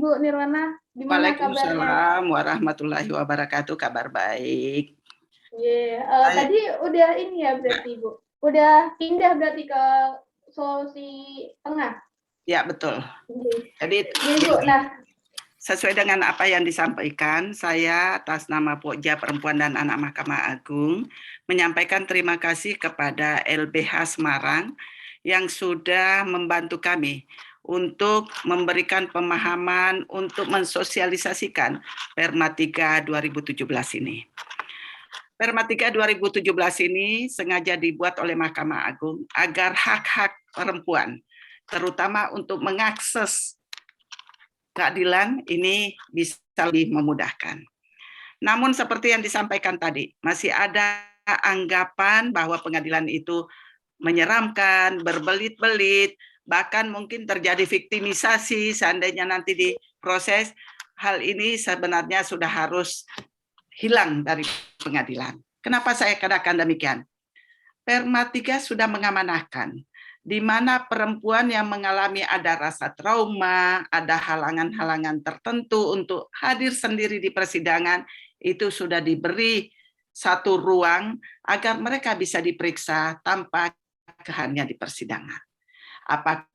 Ibu Nirwana. Gimana kabarnya? Waalaikumsalam warahmatullahi wabarakatuh. Kabar baik. Tadi udah ini ya berarti Ibu. Udah pindah berarti ke Sulawesi Tengah. Ya, betul. Jadi Ibu, sesuai dengan apa yang disampaikan, saya atas nama Pokja Perempuan dan Anak Mahkamah Agung menyampaikan terima kasih kepada LBH Semarang yang sudah membantu kami untuk memberikan pemahaman untuk mensosialisasikan Perma 3 2017 ini. Perma 3 2017 ini sengaja dibuat oleh Mahkamah Agung agar hak-hak perempuan, terutama untuk mengakses keadilan ini bisa lebih memudahkan. Namun seperti yang disampaikan tadi, masih ada anggapan bahwa pengadilan itu menyeramkan, berbelit-belit, bahkan mungkin terjadi viktimisasi seandainya nanti diproses. Hal ini sebenarnya sudah harus hilang dari pengadilan. Kenapa saya katakan demikian? Perma 3 sudah mengamanahkan di mana perempuan yang mengalami ada rasa trauma, ada halangan-halangan tertentu untuk hadir sendiri di persidangan, itu sudah diberi satu ruang agar mereka bisa diperiksa tanpa kehadirnya di persidangan. Apakah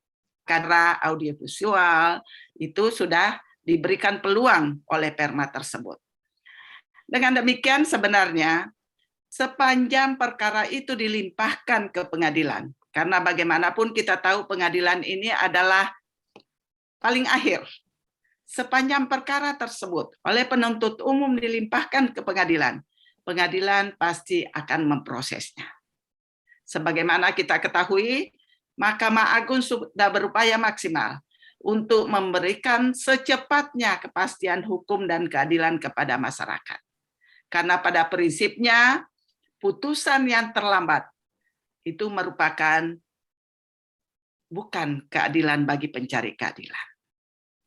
karena audiovisual itu sudah diberikan peluang oleh Perma tersebut. Dengan demikian sebenarnya sepanjang perkara itu dilimpahkan ke pengadilan, karena bagaimanapun kita tahu pengadilan ini adalah paling akhir. Sepanjang perkara tersebut oleh penuntut umum dilimpahkan ke pengadilan, pengadilan pasti akan memprosesnya. Sebagaimana kita ketahui, Mahkamah Agung sudah berupaya maksimal untuk memberikan secepatnya kepastian hukum dan keadilan kepada masyarakat. Karena pada prinsipnya, putusan yang terlambat itu merupakan bukan keadilan bagi pencari keadilan.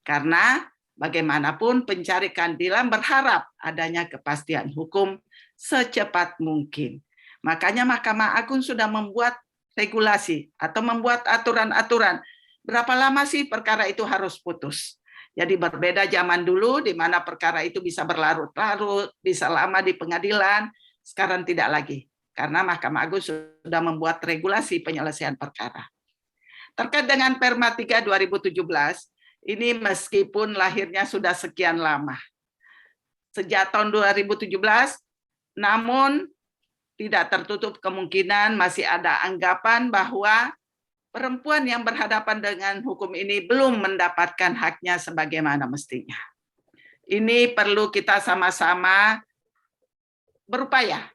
Karena bagaimanapun pencari keadilan berharap adanya kepastian hukum secepat mungkin. Makanya Mahkamah Agung sudah membuat regulasi atau membuat aturan-aturan. Berapa lama sih perkara itu harus putus? Jadi berbeda zaman dulu di mana perkara itu bisa berlarut-larut, bisa lama di pengadilan, sekarang tidak lagi. Karena Mahkamah Agung sudah membuat regulasi penyelesaian perkara. Terkait dengan Perma 3 2017, ini meskipun lahirnya sudah sekian lama, sejak tahun 2017, namun tidak tertutup kemungkinan masih ada anggapan bahwa perempuan yang berhadapan dengan hukum ini belum mendapatkan haknya sebagaimana mestinya. Ini perlu kita sama-sama berupaya.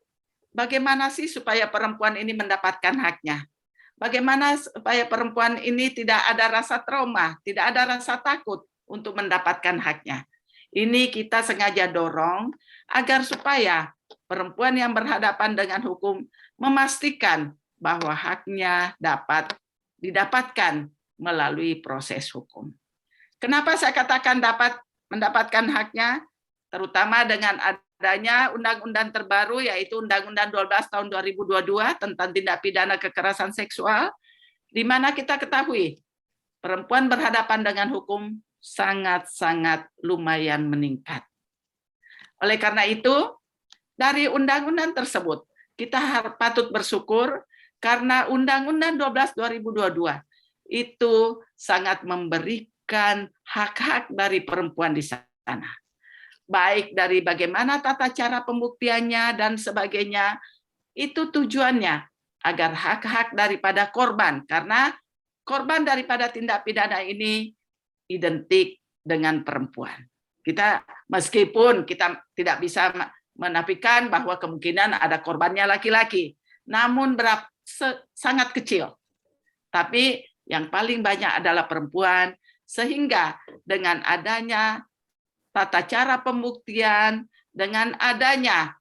Bagaimana sih supaya perempuan ini mendapatkan haknya? Bagaimana supaya perempuan ini tidak ada rasa trauma, tidak ada rasa takut untuk mendapatkan haknya? Ini kita sengaja dorong agar supaya perempuan yang berhadapan dengan hukum memastikan bahwa haknya dapat didapatkan melalui proses hukum. Kenapa saya katakan dapat mendapatkan haknya? Terutama dengan adanya undang-undang terbaru yaitu Undang-Undang 12 tahun 2022 tentang tindak pidana kekerasan seksual, di mana kita ketahui perempuan berhadapan dengan hukum sangat-sangat lumayan meningkat. Oleh karena itu, dari undang-undang tersebut, kita patut bersyukur karena Undang-Undang 12 2022 itu sangat memberikan hak-hak dari perempuan di sana. Baik dari bagaimana tata cara pembuktiannya dan sebagainya, itu tujuannya agar hak-hak daripada korban, karena korban daripada tindak pidana ini identik dengan perempuan. Kita meskipun kita tidak bisa menafikan bahwa kemungkinan ada korbannya laki-laki, namun sangat kecil. Tapi yang paling banyak adalah perempuan, sehingga dengan adanya tata cara pembuktian, dengan adanya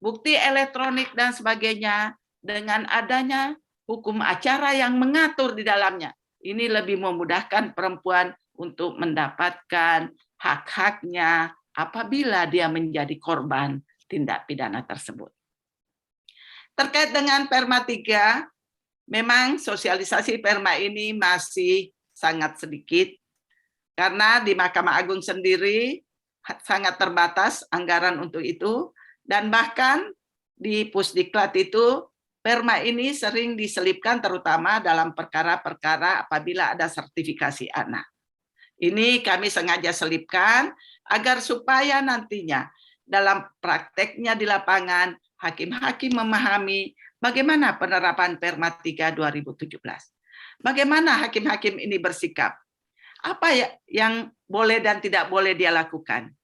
bukti elektronik dan sebagainya, dengan adanya hukum acara yang mengatur di dalamnya, ini lebih memudahkan perempuan untuk mendapatkan hak-haknya apabila dia menjadi korban tindak pidana tersebut. Terkait dengan Perma 3, memang sosialisasi Perma ini masih sangat sedikit, Karena di Mahkamah Agung sendiri sangat terbatas anggaran untuk itu, dan bahkan di Pusdiklat itu perma ini sering diselipkan terutama dalam perkara-perkara apabila ada sertifikasi anak. Ini kami sengaja selipkan agar supaya nantinya dalam prakteknya di lapangan hakim-hakim memahami bagaimana penerapan Perma 3 2017. Bagaimana hakim-hakim ini bersikap? Apa yang boleh dan tidak boleh dia lakukan?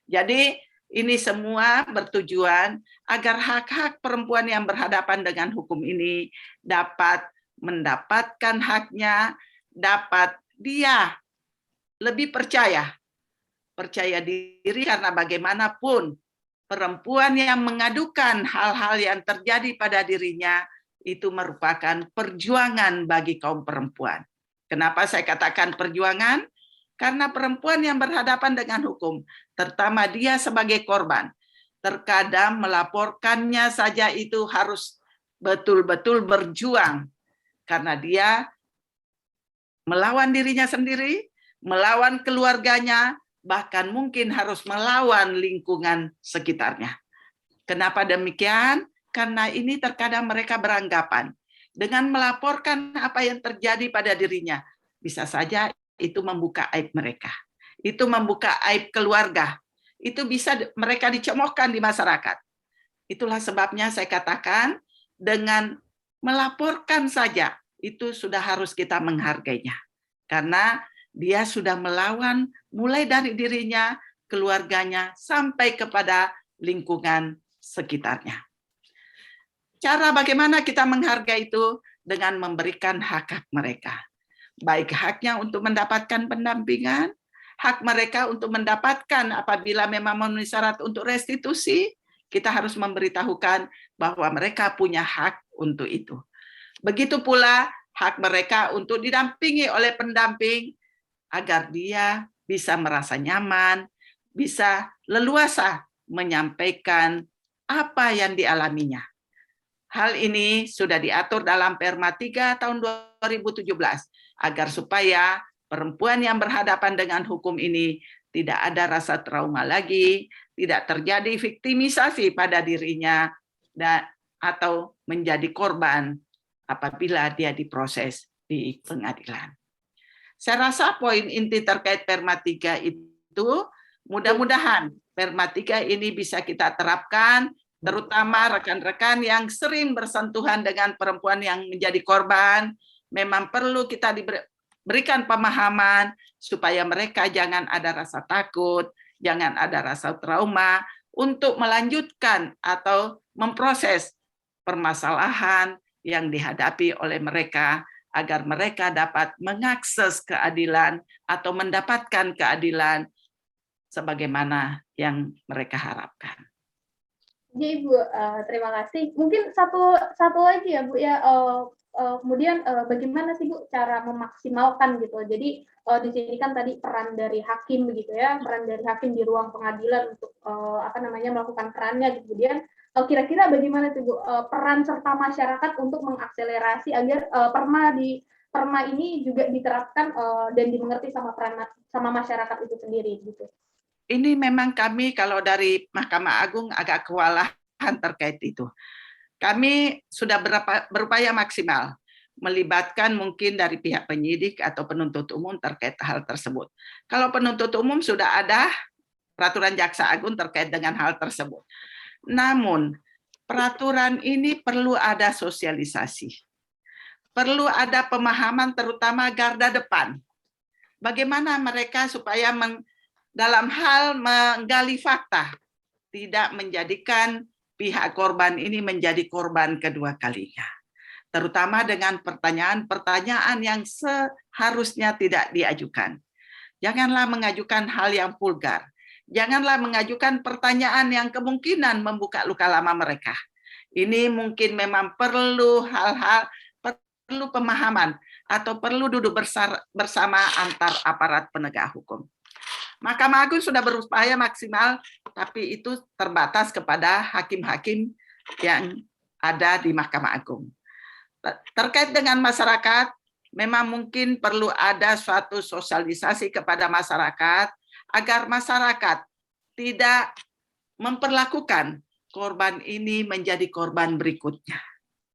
Jadi ini semua bertujuan agar hak-hak perempuan yang berhadapan dengan hukum ini dapat mendapatkan haknya, dapat dia lebih percaya diri, karena bagaimanapun perempuan yang mengadukan hal-hal yang terjadi pada dirinya itu merupakan perjuangan bagi kaum perempuan. Kenapa saya katakan perjuangan? Karena perempuan yang berhadapan dengan hukum, terutama dia sebagai korban, terkadang melaporkannya saja itu harus betul-betul berjuang, karena dia melawan dirinya sendiri, melawan keluarganya, bahkan mungkin harus melawan lingkungan sekitarnya. Kenapa demikian? Karena ini terkadang mereka beranggapan dengan melaporkan apa yang terjadi pada dirinya, bisa saja itu membuka aib mereka, itu membuka aib keluarga, itu bisa mereka dicemoohkan di masyarakat. Itulah sebabnya saya katakan dengan melaporkan saja itu sudah harus kita menghargainya, karena dia sudah melawan mulai dari dirinya, keluarganya, sampai kepada lingkungan sekitarnya. Cara bagaimana kita menghargai itu dengan memberikan hak-hak mereka. Baik haknya untuk mendapatkan pendampingan, hak mereka untuk mendapatkan apabila memang memenuhi syarat untuk restitusi, kita harus memberitahukan bahwa mereka punya hak untuk itu. Begitu pula hak mereka untuk didampingi oleh pendamping, agar dia bisa merasa nyaman, bisa leluasa menyampaikan apa yang dialaminya. Hal ini sudah diatur dalam Perma 3 tahun 2017, agar supaya perempuan yang berhadapan dengan hukum ini tidak ada rasa trauma lagi, tidak terjadi viktimisasi pada dirinya, atau menjadi korban apabila dia diproses di pengadilan. Saya rasa poin inti terkait Perma 3 itu mudah-mudahan Perma 3 ini bisa kita terapkan, terutama rekan-rekan yang sering bersentuhan dengan perempuan yang menjadi korban. Memang perlu kita diberikan pemahaman supaya mereka jangan ada rasa takut, jangan ada rasa trauma untuk melanjutkan atau memproses permasalahan yang dihadapi oleh mereka, agar mereka dapat mengakses keadilan atau mendapatkan keadilan sebagaimana yang mereka harapkan. Jadi Ibu, terima kasih. Mungkin satu lagi ya Bu ya. Kemudian bagaimana sih Bu cara memaksimalkan gitu? Jadi di sini kan tadi peran dari hakim begitu ya, peran dari hakim di ruang pengadilan untuk melakukan perannya. Kemudian kira-kira bagaimana sih Bu peran serta masyarakat untuk mengakselerasi agar perma ini juga diterapkan dan dimengerti sama masyarakat itu sendiri gitu. Ini memang kami kalau dari Mahkamah Agung agak kewalahan terkait itu. Kami sudah berupaya maksimal melibatkan mungkin dari pihak penyidik atau penuntut umum terkait hal tersebut. Kalau penuntut umum sudah ada peraturan Jaksa Agung terkait dengan hal tersebut. Namun peraturan ini perlu ada sosialisasi. Perlu ada pemahaman terutama garda depan. Bagaimana mereka supaya dalam hal menggali fakta, tidak menjadikan pihak korban ini menjadi korban kedua kalinya. Terutama dengan pertanyaan-pertanyaan yang seharusnya tidak diajukan. Janganlah mengajukan hal yang vulgar. Janganlah mengajukan pertanyaan yang kemungkinan membuka luka lama mereka. Ini mungkin memang perlu perlu pemahaman atau perlu duduk bersama antar aparat penegak hukum. Mahkamah Agung sudah berupaya maksimal, tapi itu terbatas kepada hakim-hakim yang ada di Mahkamah Agung. Terkait dengan masyarakat, memang mungkin perlu ada suatu sosialisasi kepada masyarakat agar masyarakat tidak memperlakukan korban ini menjadi korban berikutnya.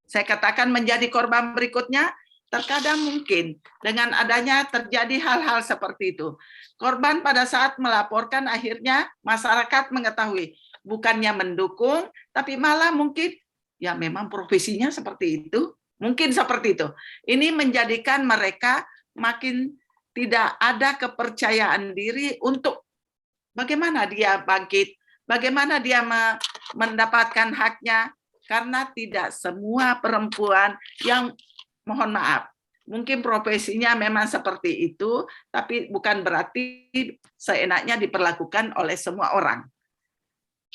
Saya katakan menjadi korban berikutnya, terkadang mungkin dengan adanya terjadi hal-hal seperti itu. Korban pada saat melaporkan akhirnya masyarakat mengetahui, bukannya mendukung, tapi malah mungkin ya memang profesinya seperti itu. Mungkin seperti itu. Ini menjadikan mereka makin tidak ada kepercayaan diri untuk bagaimana dia bangkit, bagaimana dia mendapatkan haknya, karena tidak semua perempuan yang, mohon maaf, mungkin profesinya memang seperti itu, tapi bukan berarti seenaknya diperlakukan oleh semua orang.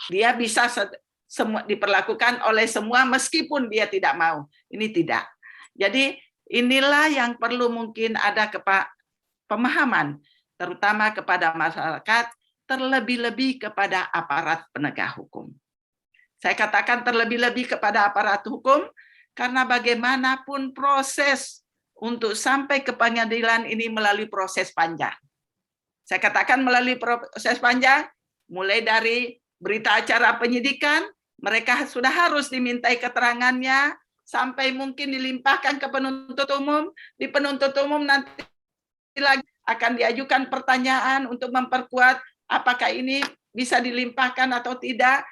Dia bisa semua diperlakukan oleh semua meskipun dia tidak mau. Ini tidak. Jadi inilah yang perlu mungkin ada pemahaman, terutama kepada masyarakat, terlebih-lebih kepada aparat penegak hukum. Saya katakan terlebih-lebih kepada aparat hukum, karena bagaimanapun proses untuk sampai ke pengadilan ini melalui proses panjang. Saya katakan melalui proses panjang, mulai dari berita acara penyidikan, mereka sudah harus dimintai keterangannya, sampai mungkin dilimpahkan ke penuntut umum. Di penuntut umum nanti lagi akan diajukan pertanyaan untuk memperkuat apakah ini bisa dilimpahkan atau tidak.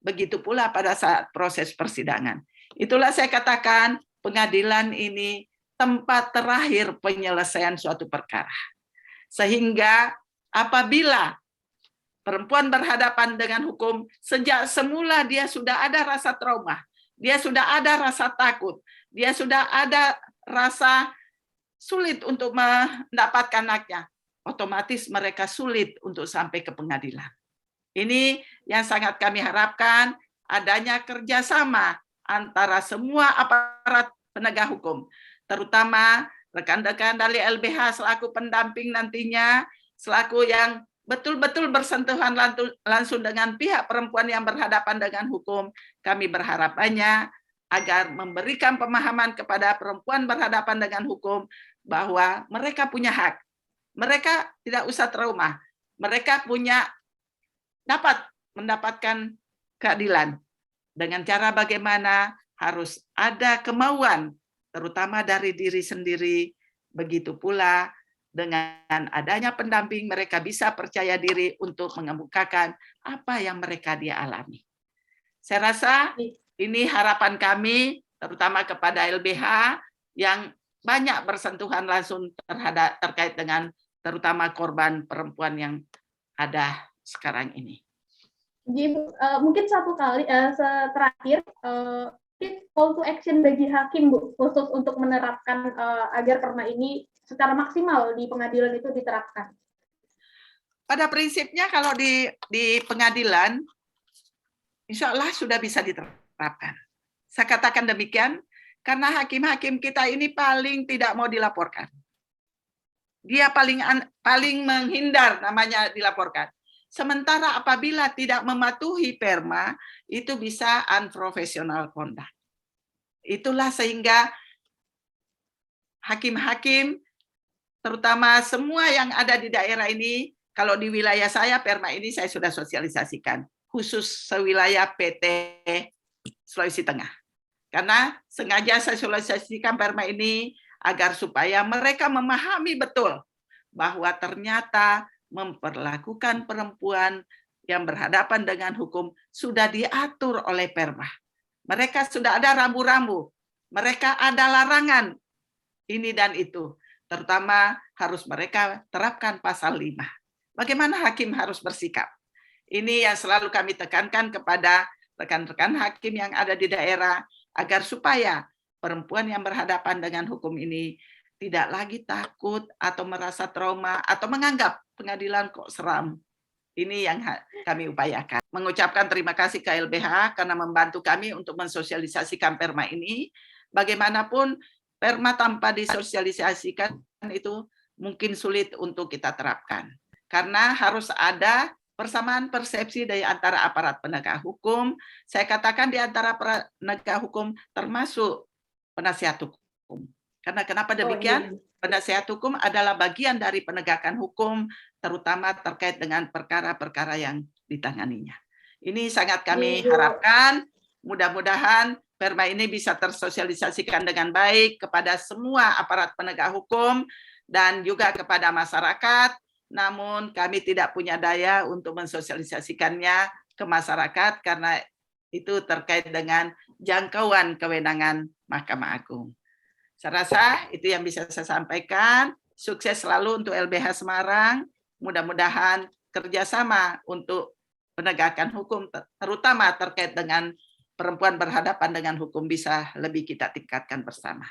Begitu pula pada saat proses persidangan. Itulah saya katakan pengadilan ini tempat terakhir penyelesaian suatu perkara. Sehingga apabila perempuan berhadapan dengan hukum, sejak semula dia sudah ada rasa trauma, dia sudah ada rasa takut, dia sudah ada rasa sulit untuk mendapatkan haknya, otomatis mereka sulit untuk sampai ke pengadilan. Ini yang sangat kami harapkan, adanya kerjasama antara semua aparat penegak hukum, terutama rekan-rekan dari LBH selaku pendamping nantinya, selaku yang betul-betul bersentuhan langsung dengan pihak perempuan yang berhadapan dengan hukum. Kami berharap banyak agar memberikan pemahaman kepada perempuan berhadapan dengan hukum bahwa mereka punya hak. Mereka tidak usah trauma. Mereka dapat mendapatkan keadilan dengan cara bagaimana harus ada kemauan, terutama dari diri sendiri. Begitu pula dengan adanya pendamping, mereka bisa percaya diri untuk mengemukakan apa yang mereka dia alami. Saya rasa ini harapan kami, terutama kepada LBH yang banyak bersentuhan langsung terkait dengan terutama korban perempuan yang ada sekarang ini. Jadi mungkin satu kali terakhir call to action bagi hakim, Bu, khusus untuk menerapkan agar perma ini secara maksimal di pengadilan itu diterapkan. Pada prinsipnya kalau di pengadilan, insya Allah sudah bisa diterapkan. Saya katakan demikian karena hakim-hakim kita ini paling tidak mau dilaporkan. Dia paling menghindar namanya dilaporkan. Sementara apabila tidak mematuhi perma, itu bisa unprofessional conduct. Itulah sehingga hakim-hakim, terutama semua yang ada di daerah ini, kalau di wilayah saya, perma ini saya sudah sosialisasikan, khusus sewilayah PT Sulawesi Tengah. Karena sengaja saya sosialisasikan perma ini agar supaya mereka memahami betul bahwa ternyata memperlakukan perempuan yang berhadapan dengan hukum sudah diatur oleh perma. Mereka sudah ada rambu-rambu, mereka ada larangan ini dan itu. Terutama harus mereka terapkan pasal 5. Bagaimana hakim harus bersikap? Ini yang selalu kami tekankan kepada rekan-rekan hakim yang ada di daerah, agar supaya perempuan yang berhadapan dengan hukum ini tidak lagi takut atau merasa trauma atau menganggap pengadilan kok seram. Ini yang kami upayakan. Mengucapkan terima kasih ke LBH karena membantu kami untuk mensosialisasikan perma ini. Bagaimanapun perma tanpa disosialisasikan itu mungkin sulit untuk kita terapkan. Karena harus ada persamaan persepsi dari antara aparat penegak hukum. Saya katakan di antara penegak hukum termasuk penasihat hukum. Karena kenapa Oh, demikian? iya. Penasehat hukum adalah bagian dari penegakan hukum, terutama terkait dengan perkara-perkara yang ditanganinya. Ini sangat kami Ibu. harapkan, mudah-mudahan Perma ini bisa tersosialisasikan dengan baik kepada semua aparat penegak hukum dan juga kepada masyarakat, namun kami tidak punya daya untuk mensosialisasikannya ke masyarakat karena itu terkait dengan jangkauan kewenangan Mahkamah Agung. Saya rasa itu yang bisa saya sampaikan. Sukses selalu untuk LBH Semarang. Mudah-mudahan kerjasama untuk penegakan hukum, terutama terkait dengan perempuan berhadapan dengan hukum, bisa lebih kita tingkatkan bersama.